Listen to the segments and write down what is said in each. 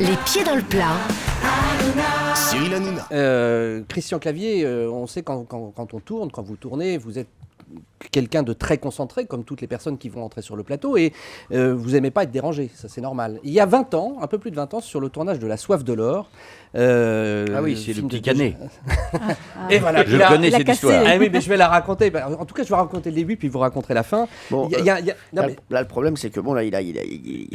Les pieds dans le plat. Cyril Hanouna. Christian Clavier, on sait quand on tourne, quand vous tournez, vous êtes quelqu'un de très concentré, comme toutes les personnes qui vont entrer sur le plateau, et vous n'aimez pas être dérangé, ça c'est normal. Il y a 20 ans, un peu plus de 20 ans, sur le tournage de La Soif de l'or. Ah oui, c'est le petit Canet. Et voilà, Je connais cette histoire. Ah oui, mais je vais la raconter. En tout cas, je vais raconter le début, puis vous raconterez la fin. Bon, Non, mais là, le problème, c'est que bon, là, il a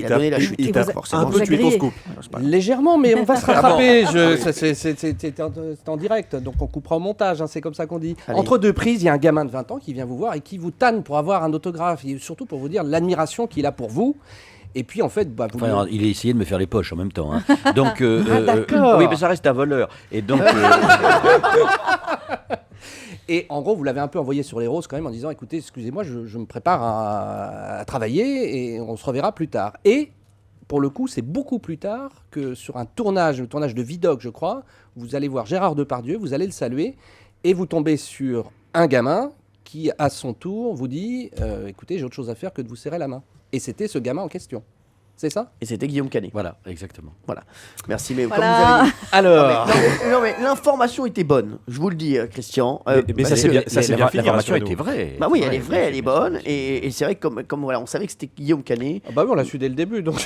donné la chute. Il t'a forcément. un peu tué ton scoop. légèrement, mais on va se rattraper. C'était en direct, donc on coupera au montage, hein, c'est comme ça qu'on dit. Allez. Entre deux prises, il y a un gamin de 20 ans qui vient vous voir et qui vous tanne pour avoir un autographe, et surtout pour vous dire l'admiration qu'il a pour vous. Et puis en fait, vous Enfin, il a essayé de me faire les poches en même temps. Hein. Donc, d'accord. oui, mais ça reste un voleur. Et donc, Et en gros, vous l'avez un peu envoyé sur les roses quand même en disant, écoutez, excusez-moi, je me prépare à travailler et on se reverra plus tard. Et pour le coup, c'est beaucoup plus tard que sur un tournage, le tournage de Vidocq, je crois, vous allez voir Gérard Depardieu, vous allez le saluer et vous tombez sur un gamin qui, à son tour, vous dit, écoutez, j'ai autre chose à faire que de vous serrer la main. Et c'était ce gamin en question. C'est ça ? Et c'était Guillaume Canet. voilà, exactement. Voilà. Merci, mais Voilà. comme vous avez dit. Alors, Non, mais l'information était bonne. Je vous le dis, Christian. Mais ça, c'est bien, ça, c'est bien fini. L'information rassurez-nous. était vraie. Bah oui, elle Ouais, est vraie, elle est bonne. Et c'est vrai que comme voilà, on savait que c'était Guillaume Canet. bah oui, on l'a su dès le début, donc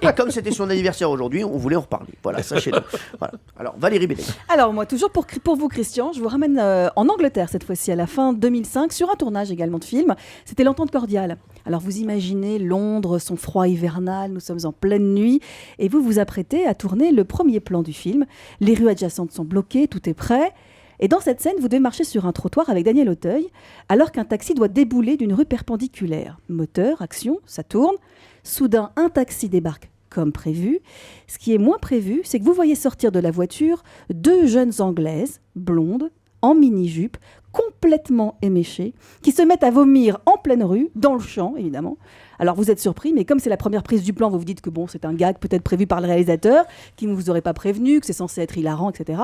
Et comme c'était son anniversaire aujourd'hui, on voulait en reparler. Voilà, sachez-le. Voilà. Alors, Valérie Bénet. Alors moi, toujours pour vous Christian, je vous ramène en Angleterre cette fois-ci, à la fin 2005, sur un tournage également de film. C'était l'Entente cordiale. Alors vous imaginez Londres, son froid hivernal, nous sommes en pleine nuit, et vous vous apprêtez à tourner le premier plan du film. Les rues adjacentes sont bloquées, tout est prêt. Et dans cette scène, vous devez marcher sur un trottoir avec Daniel Auteuil, alors qu'un taxi doit débouler d'une rue perpendiculaire. Moteur, action, ça tourne. Soudain, un taxi débarque comme prévu. Ce qui est moins prévu, c'est que vous voyez sortir de la voiture deux jeunes Anglaises, blondes, en mini-jupe, complètement éméchées, qui se mettent à vomir en pleine rue, dans le champ, évidemment. Alors vous êtes surpris, mais comme c'est la première prise du plan, vous vous dites que bon, c'est un gag peut-être prévu par le réalisateur, qui ne vous aurait pas prévenu, que c'est censé être hilarant, etc.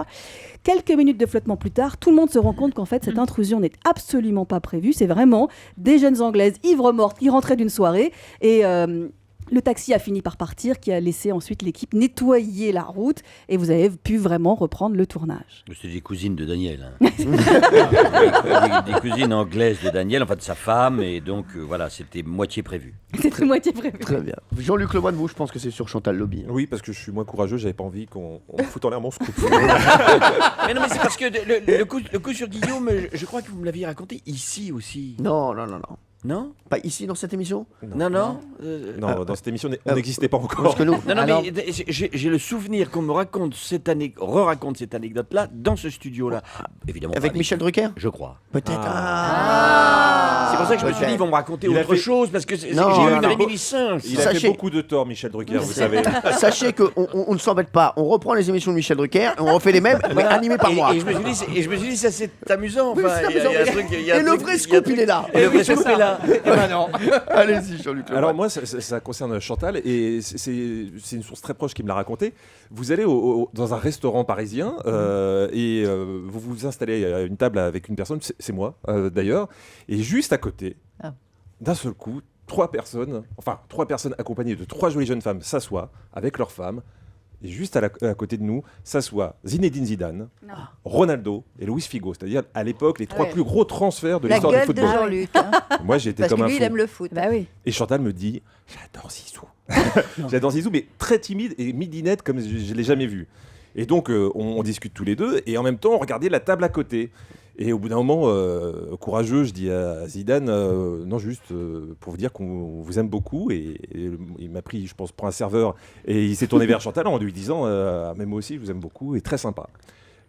Quelques minutes de flottement plus tard, tout le monde se rend compte qu'en fait, cette intrusion n'est absolument pas prévue. C'est vraiment des jeunes Anglaises ivres mortes qui rentraient d'une soirée et... le taxi a fini par partir, qui a laissé ensuite l'équipe nettoyer la route, et vous avez pu vraiment reprendre le tournage. C'est des cousines de Daniel. Hein. des cousines anglaises de Daniel, enfin de sa femme, et donc voilà, c'était moitié prévu. C'était moitié prévu. Très bien. Jean-Luc Lemoyne, vous, je pense que c'est sur Chantal Lobby. Oui, parce que je suis moins courageux, j'avais pas envie qu'on me foute en l'air mon scoop. Mais non, mais c'est parce que le coup sur Guillaume, je crois que vous me l'aviez raconté ici aussi. Non. Non ? Pas ici, dans cette émission. Non. Non, dans cette émission, on n'existait pas encore. Parce que nous... Non, Alors- mais j'ai le souvenir qu'on me raconte re-raconte cette anecdote-là dans ce studio-là. Évidemment. Avec pas Michel Drucker. Je crois. Peut-être. C'est pour ça que je me suis dit, ils vont me raconter Il a autre fait- chose, parce que j'ai eu Non, une non. réminiscence. Il a Sachez- fait beaucoup de tort, Michel Drucker, vous savez. Sachez qu'on ne s'embête pas. On reprend les émissions de Michel Drucker et on refait les mêmes, mais animés par moi. Et je me suis dit, ça c'est amusant. Oui, Enfin, c'est il y a amusant. un truc, Et le vrai scoop, il est là. Et le vrai scoop est là. Allez-y, Jean-Luc Lemoyne. Alors moi, ça concerne Chantal, et c'est une source très proche qui me l'a raconté. Vous allez dans un restaurant parisien, et vous vous installez à une table avec une personne, c'est moi d'ailleurs, et juste à côté, d'un seul coup, trois personnes accompagnées de trois jolies jeunes femmes s'assoient avec leurs femmes, et juste à côté de nous s'assoient Zinedine Zidane, Ronaldo et Luis Figo, c'est-à-dire à l'époque les trois plus gros transferts de La l'histoire du gueule de football. Jean-Luc. Hein, Moi j'étais parce comme que un lui, fou. il aime le foot. Bah oui. Et Chantal me dit, j'adore Zizou. J'adore Zizou, mais très timide et midinette comme je ne l'ai jamais vu. Et donc, on discute tous les deux, et en même temps, on regardait la table à côté. Et au bout d'un moment, courageux, je dis à Zidane, non, juste pour vous dire qu'on vous aime beaucoup. Et il m'a pris, je pense, pour un serveur, et il s'est tourné vers Chantal en lui disant, mais moi aussi, je vous aime beaucoup, et très sympa.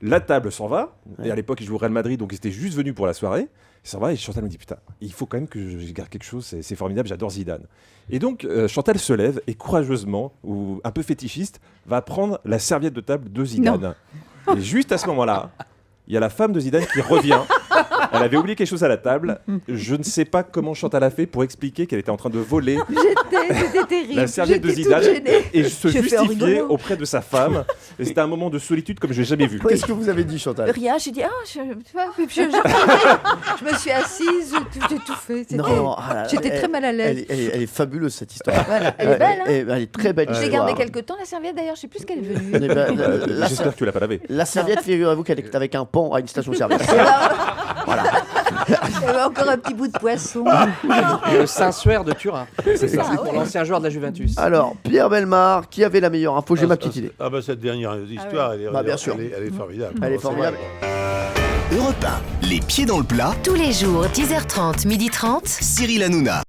La table s'en va, et à l'époque, il jouait au Real Madrid, donc il était juste venu pour la soirée. Il s'en va, et Chantal me dit, putain, il faut quand même que je garde quelque chose, c'est formidable, j'adore Zidane. Et donc, Chantal se lève, et courageusement, ou un peu fétichiste, va prendre la serviette de table de Zidane. Et juste à ce moment-là, il y a la femme de Zidane qui revient Elle avait oublié quelque chose à la table. Je ne sais pas comment Chantal a fait pour expliquer qu'elle était en train de voler C'était terrible. la serviette de J'étais Zidane toute gênée. et se J'ai fait en justifier rigolant. auprès de sa femme. Et c'était un moment de solitude comme je n'ai jamais vu. Qu'est-ce que vous avez dit, Chantal? Rien, j'ai dit, tu vois, je me suis assise, j'ai tout fait. C'était- J'étais très mal à l'aise. Elle est fabuleuse, cette histoire. Voilà, elle est belle, hein. Elle est très belle. Je l'ai histoire. gardée quelque temps, la serviette d'ailleurs, je sais plus ce qu'elle est venue. Eh ben, J'espère que tu l'as pas lavé. la serviette, figurez-vous qu'elle est avec un pan à une station-service. Il y avait encore un petit bout de poisson. Et le Saint-Suaire de Turin. C'est ça, Ah pour ouais. l'ancien joueur de la Juventus. Alors, Pierre Bellemare, qui avait la meilleure info? J'ai ma petite idée. Ah bah cette dernière histoire, elle est, Bah, bien sûr. elle est formidable. Elle est formidable. Europe 1, les pieds dans le plat, Tous les jours, 10h30, 12h30. Cyril Hanouna.